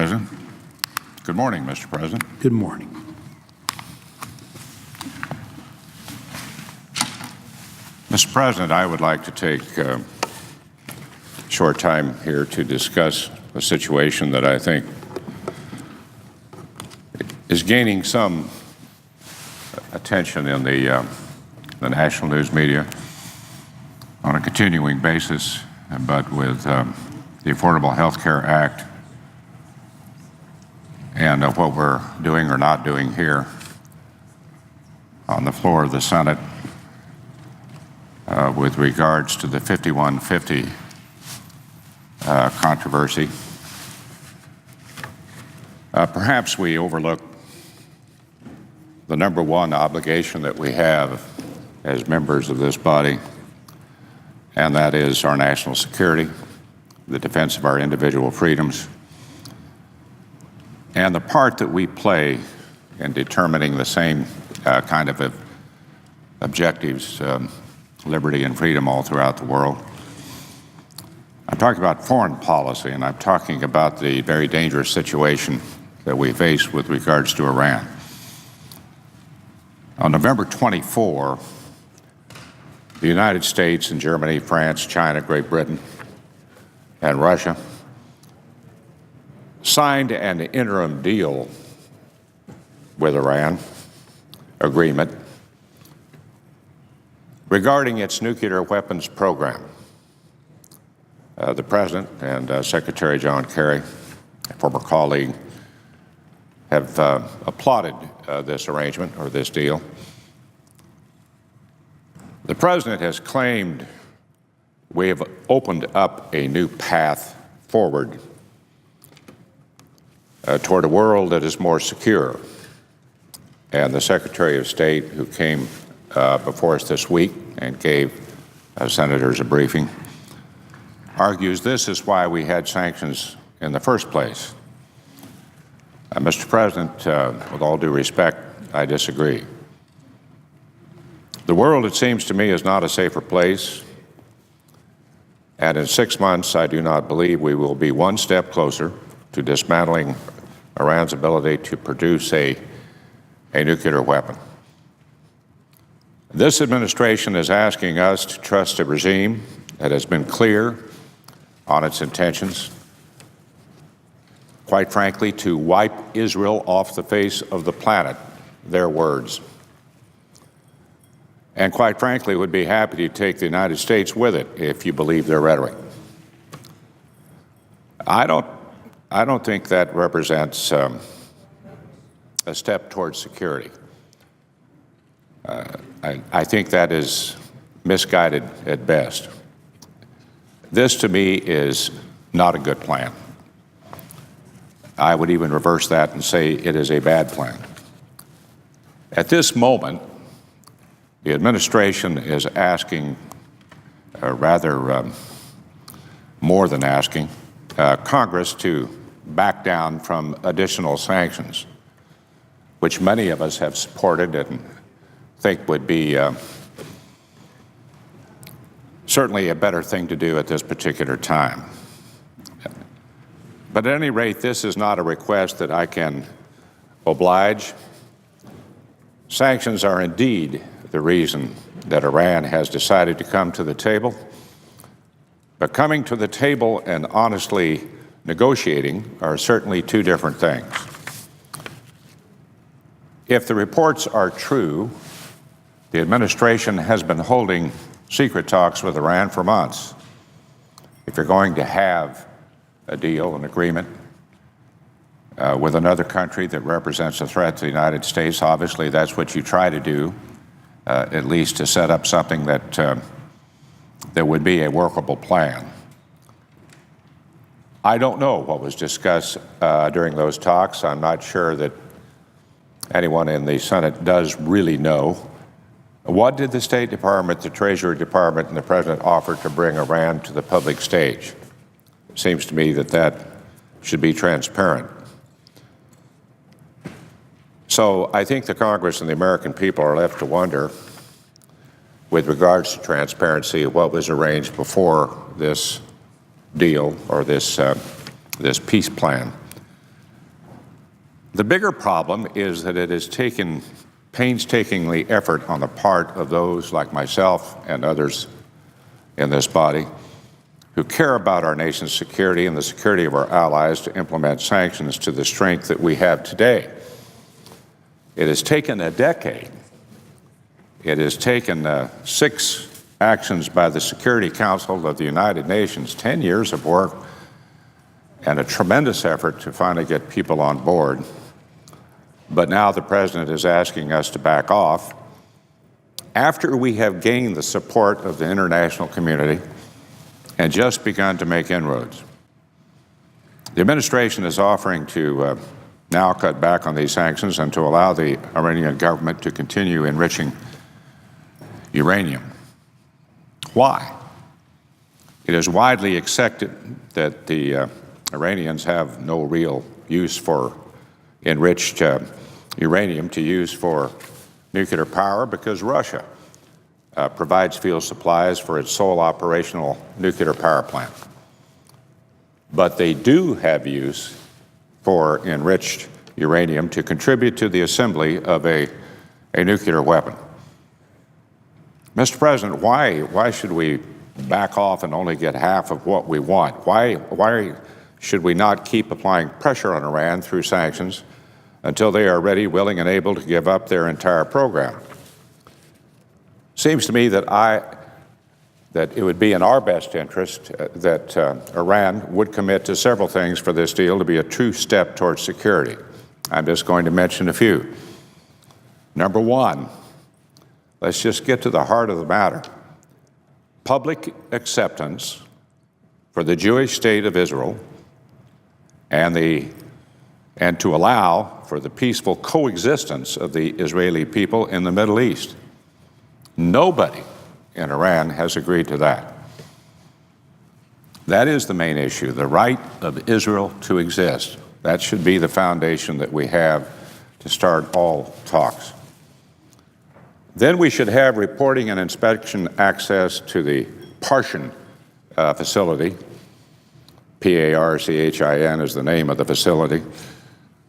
President. Good morning, Mr. President. Good morning. Mr. President, I would like to take a short time here to discuss a situation that I think is gaining some attention in the national news media on a continuing basis, but with the Affordable Health Care Act and what we're doing or not doing here on the floor of the Senate with regards to the 5150 controversy. Perhaps we overlook the number one obligation that we have as members of this body, and that is our national security, the defense of our individual freedoms, and the part that we play in determining the same kind of objectives, liberty and freedom all throughout the world. I'm talking about foreign policy, and I'm talking about the very dangerous situation that we face with regards to Iran. On November 24, the United States and Germany, France, China, Great Britain, and Russia signed an interim deal with Iran agreement regarding its nuclear weapons program. The President and Secretary John Kerry, a former colleague, have applauded this arrangement or this deal. The President has claimed we have opened up a new path forward toward a world that is more secure. And the Secretary of State, who came before us this week and gave senators a briefing, argues this is why we had sanctions in the first place. Mr. President, with all due respect, I disagree. The world, it seems to me, is not a safer place. And in 6 months, I do not believe we will be one step closer to dismantling Iran's ability to produce a nuclear weapon. This administration is asking us to trust a regime that has been clear on its intentions, quite frankly, to wipe Israel off the face of the planet, their words. And quite frankly, would be happy to take the United States with it if you believe their rhetoric. I don't think that represents a step towards security. I think that is misguided at best. This, to me, is not a good plan. I would even reverse that and say it is a bad plan. At this moment, the administration is asking, more than asking, Congress to back down from additional sanctions, which many of us have supported and think would be certainly a better thing to do at this particular time. But at any rate, this is not a request that I can oblige. Sanctions are indeed the reason that Iran has decided to come to the table. But coming to the table and honestly negotiating are certainly two different things. If the reports are true, the administration has been holding secret talks with Iran for months. If you're going to have a deal, an agreement with another country that represents a threat to the United States, obviously that's what you try to do, at least to set up something that would be a workable plan. I don't know what was discussed during those talks. I'm not sure that anyone in the Senate does really know. What did the State Department, the Treasury Department, and the President offer to bring Iran to the public stage? It seems to me that that should be transparent. So I think the Congress and the American people are left to wonder, with regards to transparency, what was arranged before this deal or this peace plan. The bigger problem is that it has taken painstakingly effort on the part of those like myself and others in this body who care about our nation's security and the security of our allies to implement sanctions to the strength that we have today. It has taken a decade. It has taken 6 actions by the Security Council of the United Nations, 10 years of work, and a tremendous effort to finally get people on board. But now the President is asking us to back off after we have gained the support of the international community and just begun to make inroads. The administration is offering to now cut back on these sanctions and to allow the Iranian government to continue enriching uranium. Why? It is widely accepted that the Iranians have no real use for enriched uranium to use for nuclear power because Russia provides fuel supplies for its sole operational nuclear power plant. But they do have use for enriched uranium to contribute to the assembly of a nuclear weapon. Mr. President, why should we back off and only get half of what we want? Why should we not keep applying pressure on Iran through sanctions until they are ready, willing, and able to give up their entire program? Seems to me that it would be in our best interest that Iran would commit to several things for this deal to be a true step towards security. I'm just going to mention a few. Number one, let's just get to the heart of the matter. Public acceptance for the Jewish state of Israel and to allow for the peaceful coexistence of the Israeli people in the Middle East. Nobody in Iran has agreed to that. That is the main issue, the right of Israel to exist. That should be the foundation that we have to start all talks. Then we should have reporting and inspection access to the Parshin facility. P-A-R-C-H-I-N is the name of the facility,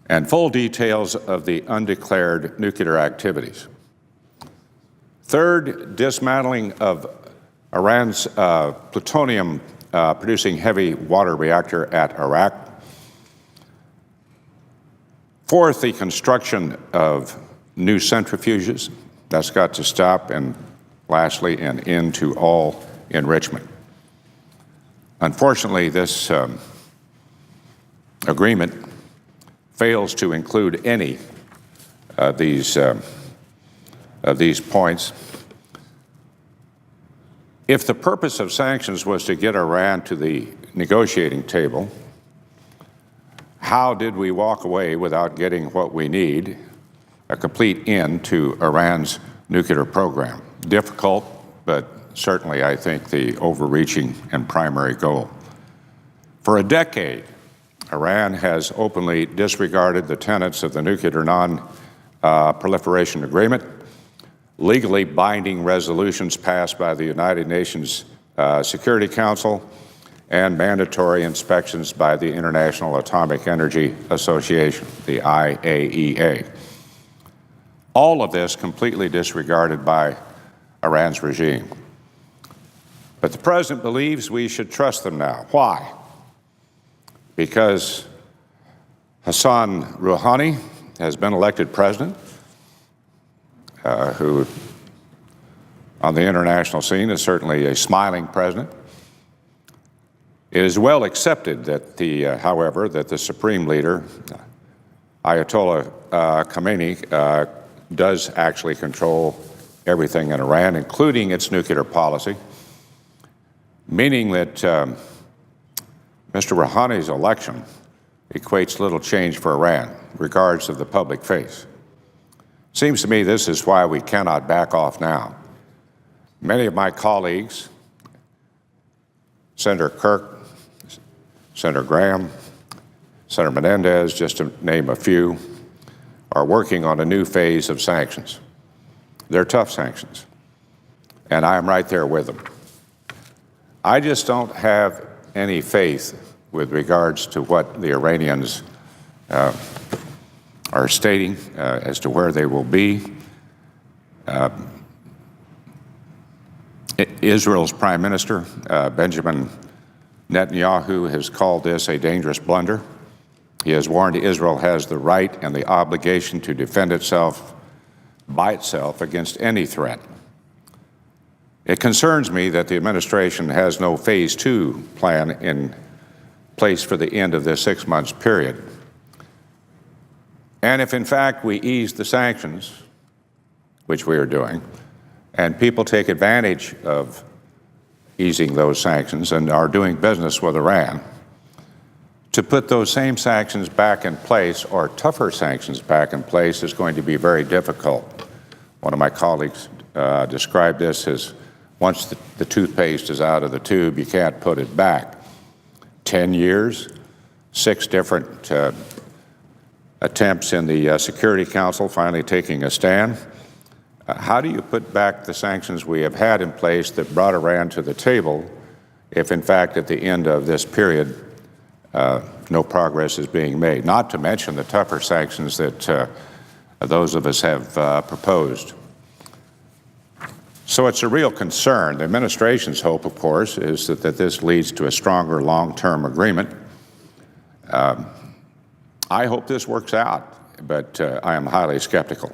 and full details of the undeclared nuclear activities. Third, dismantling of Iran's plutonium producing heavy water reactor at Iraq. Fourth, the construction of new centrifuges. That's got to stop. And lastly, an end to all enrichment. Unfortunately, this agreement fails to include any of these points. If the purpose of sanctions was to get Iran to the negotiating table, how did we walk away without getting what we need, a complete end to Iran's nuclear program? Difficult, but certainly, I think, the overreaching and primary goal. For a decade, Iran has openly disregarded the tenets of the Nuclear Non-Proliferation Agreement, legally binding resolutions passed by the United Nations Security Council, and mandatory inspections by the International Atomic Energy Association, the IAEA. All of this completely disregarded by Iran's regime. But the President believes we should trust them now. Why? Because Hassan Rouhani has been elected president, who on the international scene is certainly a smiling president. It is well accepted that however, that the supreme leader, Ayatollah Khamenei, does actually control everything in Iran, including its nuclear policy, meaning that Mr. Rouhani's election equates little change for Iran, regardless of the public face. Seems to me this is why we cannot back off now. Many of my colleagues, Senator Kirk, Senator Graham, Senator Menendez, just to name a few, are working on a new phase of sanctions. They're tough sanctions, and I am right there with them. I just don't have any faith with regards to what the Iranians are stating as to where they will be. Israel's Prime Minister, Benjamin Netanyahu, has called this a dangerous blunder. He has warned Israel has the right and the obligation to defend itself by itself against any threat. It concerns me that the administration has no phase 2 plan in place for the end of this 6 months period. And if in fact we ease the sanctions, which we are doing, and people take advantage of easing those sanctions and are doing business with Iran, to put those same sanctions back in place, or tougher sanctions back in place, is going to be very difficult. One of my colleagues described this as, once the toothpaste is out of the tube, you can't put it back. 10 years, 6 different attempts in the Security Council finally taking a stand. How do you put back the sanctions we have had in place that brought Iran to the table if, in fact, at the end of this period, no progress is being made? Not to mention the tougher sanctions that those of us have proposed. So it's a real concern. The administration's hope, of course, is that this leads to a stronger long-term agreement. I hope this works out, but I am highly skeptical.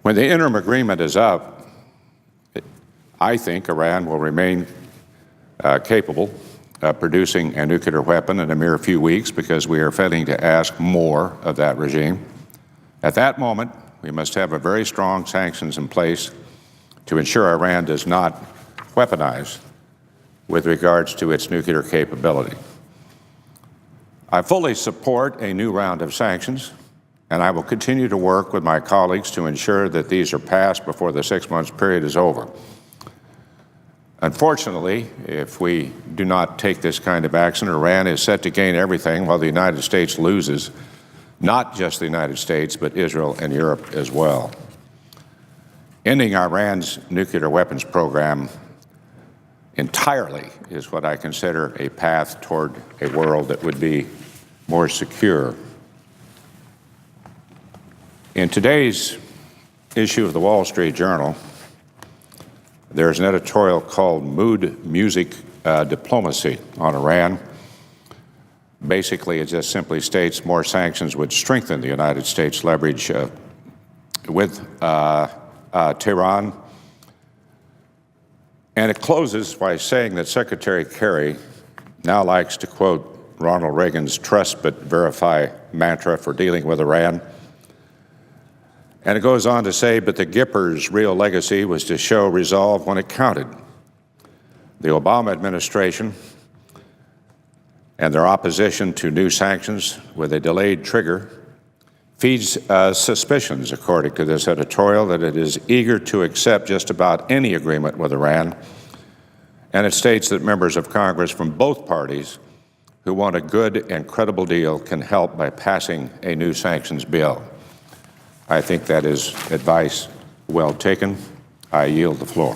When the interim agreement is up, I think Iran will remain capable of producing a nuclear weapon in a mere few weeks, because we are failing to ask more of that regime. At that moment, we must have a very strong sanctions in place to ensure Iran does not weaponize with regards to its nuclear capability. I fully support a new round of sanctions, and I will continue to work with my colleagues to ensure that these are passed before the 6 months period is over. Unfortunately, if we do not take this kind of action, Iran is set to gain everything while the United States loses, not just the United States, but Israel and Europe as well. Ending Iran's nuclear weapons program entirely is what I consider a path toward a world that would be more secure. In today's issue of the Wall Street Journal, there's an editorial called Mood Music Diplomacy on Iran. Basically, it just simply states more sanctions would strengthen the United States leverage with Tehran. And it closes by saying that Secretary Kerry now likes to quote Ronald Reagan's trust but verify mantra for dealing with Iran. And it goes on to say, but the Gippers' real legacy was to show resolve when it counted. The Obama administration and their opposition to new sanctions with a delayed trigger feeds suspicions, according to this editorial, that it is eager to accept just about any agreement with Iran. And it states that members of Congress from both parties who want a good and credible deal can help by passing a new sanctions bill. I think that is advice well taken. I yield the floor.